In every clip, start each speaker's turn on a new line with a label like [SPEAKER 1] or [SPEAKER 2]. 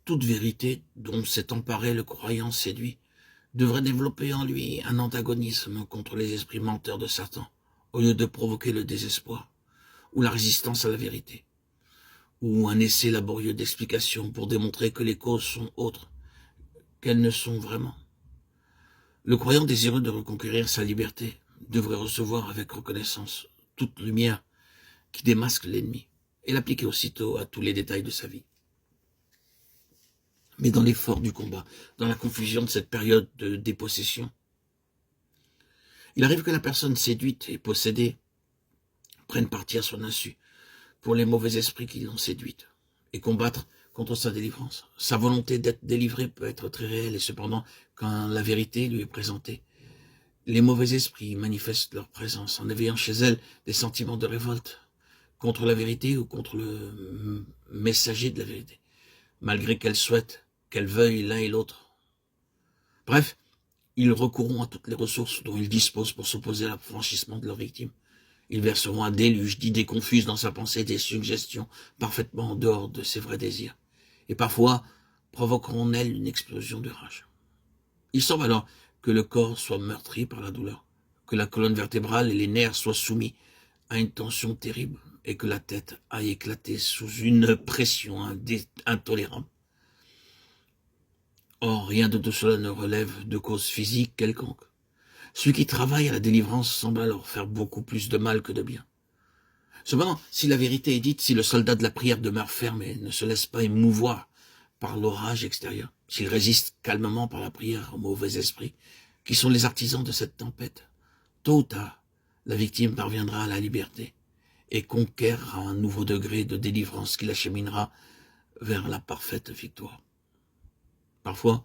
[SPEAKER 1] Toute vérité dont s'est emparé le croyant séduit devrait développer en lui un antagonisme contre les esprits menteurs de Satan, au lieu de provoquer le désespoir ou la résistance à la vérité, ou un essai laborieux d'explication pour démontrer que les causes sont autres qu'elles ne sont vraiment. Le croyant désireux de reconquérir sa liberté devrait recevoir avec reconnaissance toute lumière qui démasque l'ennemi et l'appliquer aussitôt à tous les détails de sa vie. Mais dans l'effort du combat, dans la confusion de cette période de dépossession, il arrive que la personne séduite et possédée prenne parti à son insu pour les mauvais esprits qui l'ont séduite et combattre contre sa délivrance. Sa volonté d'être délivrée peut être très réelle et cependant, quand la vérité lui est présentée, les mauvais esprits manifestent leur présence en éveillant chez elle des sentiments de révolte contre la vérité ou contre le messager de la vérité, malgré qu'elle souhaite, qu'elle veuille l'un et l'autre. Bref, ils recourront à toutes les ressources dont ils disposent pour s'opposer à l'affranchissement de leur victime. Ils verseront un déluge d'idées confuses dans sa pensée, des suggestions parfaitement en dehors de ses vrais désirs, et parfois provoqueront en elle une explosion de rage. Il semble alors que le corps soit meurtri par la douleur, que la colonne vertébrale et les nerfs soient soumis à une tension terrible, et que la tête aille éclater sous une pression intolérable. Or, rien de tout cela ne relève de cause physique quelconque. Celui qui travaille à la délivrance semble alors faire beaucoup plus de mal que de bien. Cependant, si la vérité est dite, si le soldat de la prière demeure ferme et ne se laisse pas émouvoir par l'orage extérieur, s'il résiste calmement par la prière aux mauvais esprits, qui sont les artisans de cette tempête, tôt ou tard, la victime parviendra à la liberté et conquérera un nouveau degré de délivrance qui l'acheminera vers la parfaite victoire. Parfois,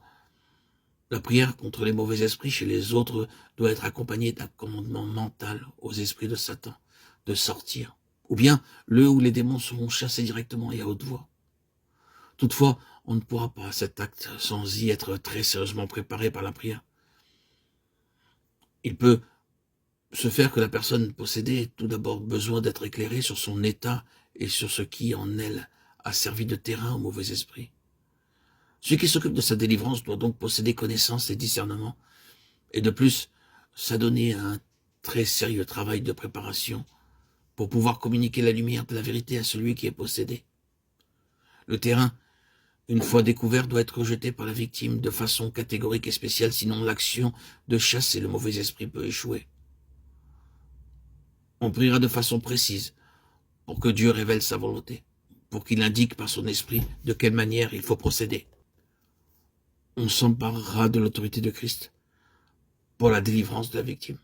[SPEAKER 1] la prière contre les mauvais esprits chez les autres doit être accompagnée d'un commandement mental aux esprits de Satan de sortir, ou bien le ou les démons seront chassés directement et à haute voix. Toutefois, on ne pourra pas cet acte sans y être très sérieusement préparé par la prière. Il peut se faire que la personne possédée ait tout d'abord besoin d'être éclairée sur son état et sur ce qui en elle a servi de terrain aux mauvais esprits. Celui qui s'occupe de sa délivrance doit donc posséder connaissance et discernement, et de plus s'adonner à un très sérieux travail de préparation pour pouvoir communiquer la lumière de la vérité à celui qui est possédé. Le terrain, une fois découvert, doit être rejeté par la victime de façon catégorique et spéciale, sinon l'action de chasser le mauvais esprit peut échouer. On priera de façon précise pour que Dieu révèle sa volonté, pour qu'il indique par son esprit de quelle manière il faut procéder. On s'emparera de l'autorité de Christ pour la délivrance de la victime.